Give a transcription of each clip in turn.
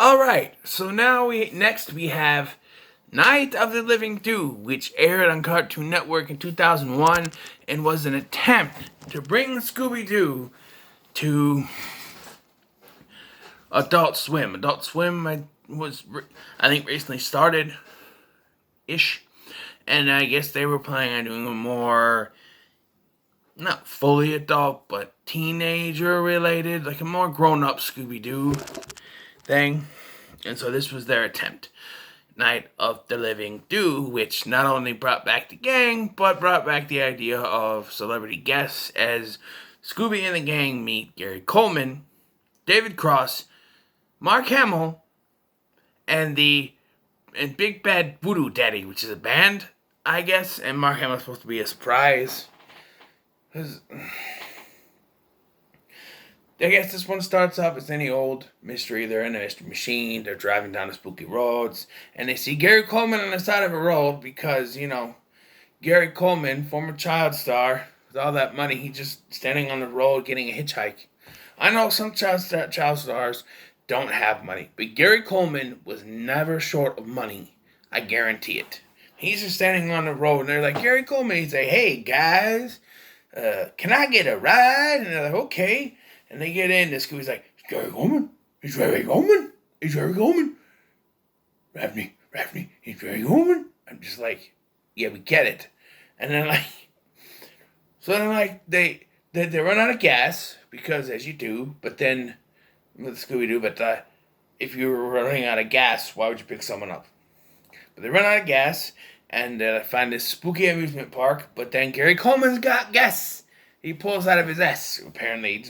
All right, so now we have Night of the Living Dew, which aired on Cartoon Network in 2001 and was an attempt to bring Scooby Doo to Adult Swim. Adult Swim I think recently started ish, and I guess they were planning on doing a more not fully adult but teenager related, like a more grown up Scooby Doo thing. And so this was their attempt. Night of the Living Dew, which not only brought back the gang, but brought back the idea of celebrity guests as Scooby and the gang meet Gary Coleman, David Cross, Mark Hamill, and Big Bad Voodoo Daddy, which is a band, I guess, and Mark Hamill's supposed to be a surprise. I guess this one starts off as any old mystery. They're in a mystery machine. They're driving down the spooky roads. And they see Gary Coleman on the side of a road because, Gary Coleman, former child star, with all that money, he's just standing on the road getting a hitchhike. I know some child stars don't have money. But Gary Coleman was never short of money. I guarantee it. He's just standing on the road. And they're like, Gary Coleman. He's like, hey, guys, can I get a ride? And they're like, okay. And they get in, this Scooby's like, it's Gary Coleman. It's Gary Coleman. It's Gary Coleman. Raffney, it's Gary Coleman. I'm just like, yeah, we get it. And then they run out of gas, because as you do, but then, with Scooby-Doo, but if you were running out of gas, why would you pick someone up? But they run out of gas, and they find this spooky amusement park, but then Gary Coleman's got gas. He pulls out of his ass, apparently.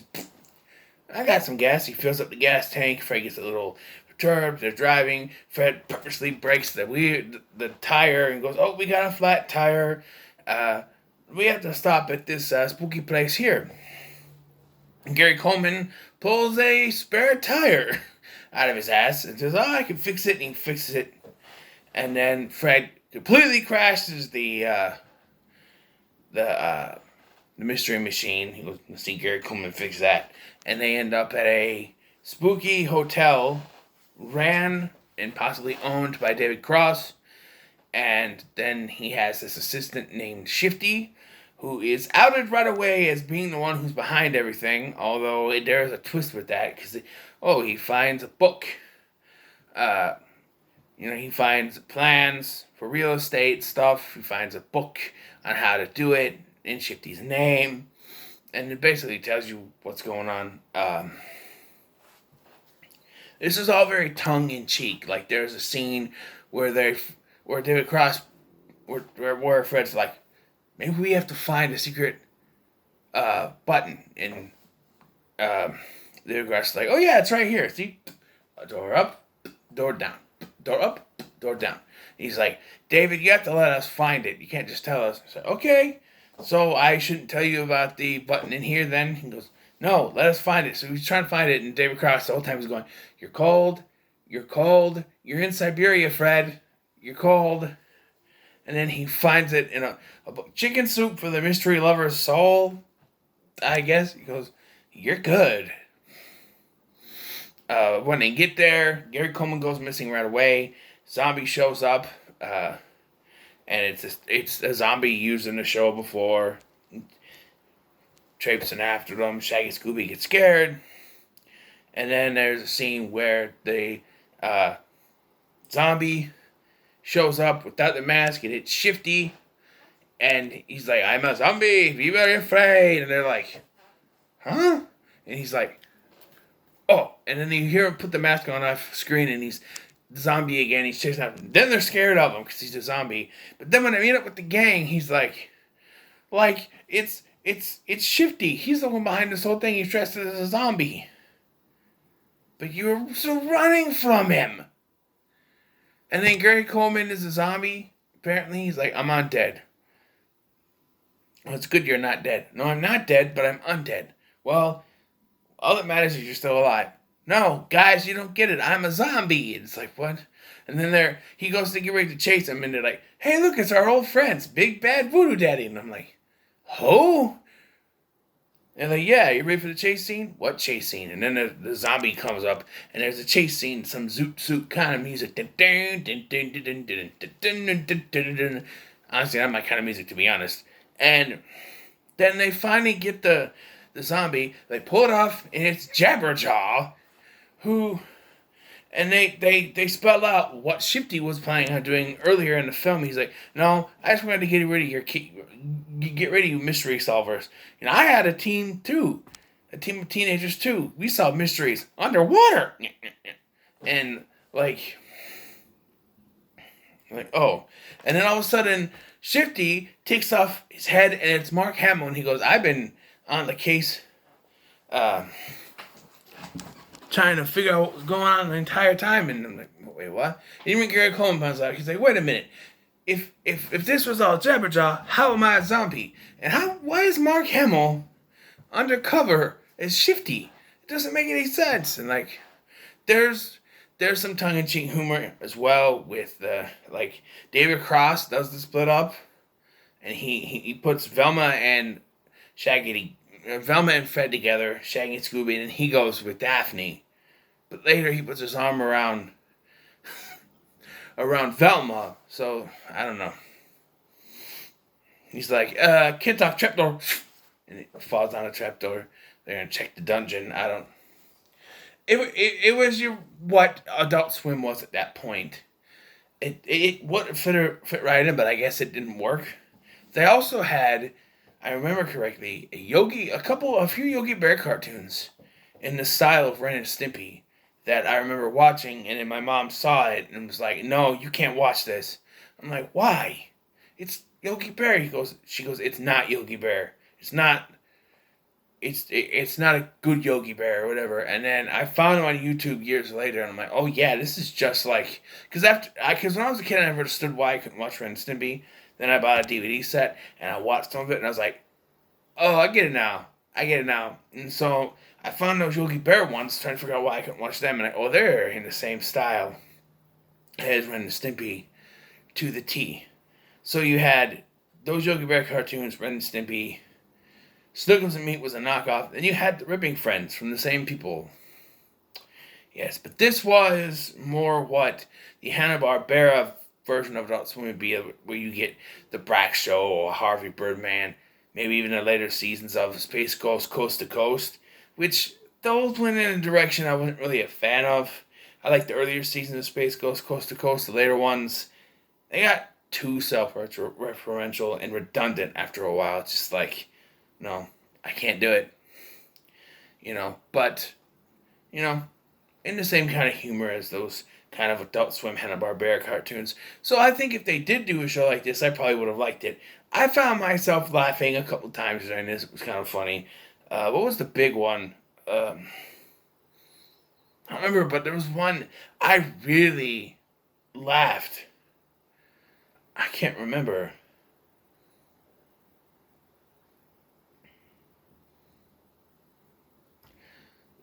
I got some gas. He fills up the gas tank. Fred gets a little perturbed. They're driving. Fred purposely breaks the tire and goes, oh, we got a flat tire. We have to stop at this spooky place here. And Gary Coleman pulls a spare tire out of his ass and says, oh, I can fix it. And he fixes it. And then Fred completely crashes the mystery machine. He goes to see Gary Coleman fix that. And they end up at a spooky hotel ran and possibly owned by David Cross. And then he has this assistant named Shifty, who is outed right away as being the one who's behind everything. Although there's a twist with that, because he finds a book. He finds plans for real estate stuff. He finds a book on how to do it in Shifty's name. And it basically tells you what's going on. This is all very tongue-in-cheek. Like, there's a scene where David Cross, where Fred's like, maybe we have to find a secret button. And David Cross is like, oh yeah, it's right here. See? Door up, door down. Door up, door down. He's like, David, you have to let us find it. You can't just tell us. So, okay. So I shouldn't tell you about the button in here then? He goes, no, let us find it. So he's trying to find it, and David Cross the whole time is going, you're cold, you're in Siberia, Fred, you're cold. And then he finds it in a chicken soup for the mystery lover's soul, I guess. He goes, you're good. When they get there, Gary Coleman goes missing right away. Zombie shows up, and it's a zombie used in the show before. Traipsing after them, Shaggy Scooby gets scared. And then there's a scene where the zombie shows up without the mask, and it's Shifty. And he's like, I'm a zombie, be very afraid. And they're like, huh? And he's like, oh. And then you hear him put the mask on off screen, and he's the zombie again. He's chasing after them. Then they're scared of him because he's a zombie. But then when they meet up with the gang, he's like it's Shifty. He's the one behind this whole thing. He's dressed as a zombie. But you're still running from him. And then Gary Coleman is a zombie. Apparently, he's like, I'm undead. Well, it's good you're not dead. No, I'm not dead, but I'm undead. Well, all that matters is you're still alive. No, guys, you don't get it. I'm a zombie. And it's like, what? And then he goes to get ready to chase him, and they're like, hey, look, it's our old friends, Big Bad Voodoo Daddy. And I'm like, oh? And like, yeah, you ready for the chase scene? What chase scene? And then the zombie comes up, and there's a chase scene, some zoot suit kind of music. Honestly, not my kind of music, to be honest. And then they finally get the zombie. They pull it off, and it's Jabberjaw, who, and they spell out what Shifty was planning on doing earlier in the film. He's like, no, I just wanted to get rid of get rid of you mystery solvers. You know, I had a team too, a team of teenagers too. We solved mysteries underwater, and like oh, and then all of a sudden Shifty takes off his head, and it's Mark Hamill, and he goes, I've been on the case, trying to figure out what was going on the entire time. And I'm like, wait, what? And even Gary Coleman comes out. He's like, wait a minute. If this was all Jabberjaw, how am I a zombie? And why is Mark Hamill undercover as Shifty? It doesn't make any sense. And like, there's some tongue-in-cheek humor as well with like David Cross does the split up, and he puts Velma and Velma and Fred together, Shaggy and Scooby, and he goes with Daphne. But later he puts his arm around Velma. So I don't know. He's like, can't talk trapdoor, and it falls down a trapdoor. They're gonna check the dungeon. I don't. It was what Adult Swim was at that point. It would fit right in, but I guess it didn't work. They also had, I remember correctly, a few Yogi Bear cartoons in the style of Ren and Stimpy that I remember watching, and then my mom saw it and was like, "No, you can't watch this." I'm like, "Why? It's Yogi Bear." She goes, "It's not Yogi Bear. It's not. It's not a good Yogi Bear or whatever." And then I found him on YouTube years later, and I'm like, "Oh yeah, this is just like," because when I was a kid, I never understood why I couldn't watch Ren and Stimpy. Then I bought a DVD set and I watched some of it, and I was like, "Oh, I get it now. And so I found those Yogi Bear ones, trying to figure out why I couldn't watch them, and they're in the same style as Ren and Stimpy to the T. So you had those Yogi Bear cartoons, Ren and Stimpy. Snuggles and Meat was a knockoff. Then you had the Ripping Friends from the same people. Yes, but this was more what the Hanna-Barbera version of Adult Swim would be, where you get the Brak Show or Harvey Birdman, maybe even the later seasons of Space Ghost Coast to Coast, which those went in a direction I wasn't really a fan of. I like the earlier seasons of Space Ghost Coast to Coast. The later ones, they got too self-referential and redundant after a while. It's just like, no, I can't do it. But, in the same kind of humor as those kind of Adult Swim Hanna-Barbera cartoons. So I think if they did do a show like this, I probably would have liked it. I found myself laughing a couple times during this. It was kind of funny. What was the big one? I don't remember, but there was one I really laughed. I can't remember.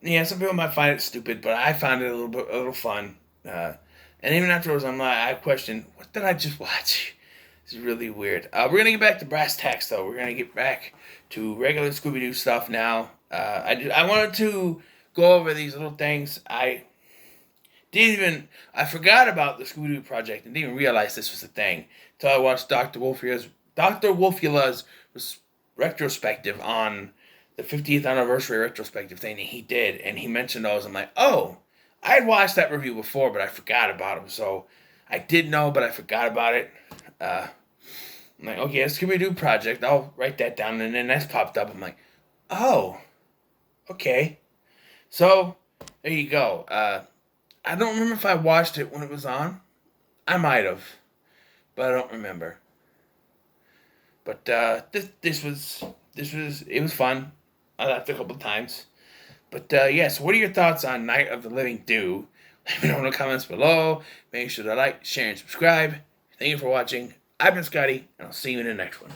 Yeah, some people might find it stupid, but I found it a little fun. And even afterwards, I questioned, what did I just watch? It's really weird. We're gonna get back to brass tacks, though. We're gonna get back to regular Scooby Doo stuff now. I wanted to go over these little things. I forgot about the Scooby Doo project and didn't even realize this was a thing until I watched Dr. Wolfula's retrospective on the 50th anniversary retrospective thing that he did, and he mentioned those. I'm like, oh, I had watched that review before, but I forgot about him. So I did know, but I forgot about it. I'm like, okay, a Scooby-Doo project. I'll write that down, and then that's popped up. I'm like, oh, okay. So there you go. I don't remember if I watched it when it was on. I might have, but I don't remember. But this was it was fun. I laughed a couple of times. But so what are your thoughts on Night of the Living Do? Let me know in the comments below. Make sure to like, share, and subscribe. Thank you for watching. I've been Scotty, and I'll see you in the next one.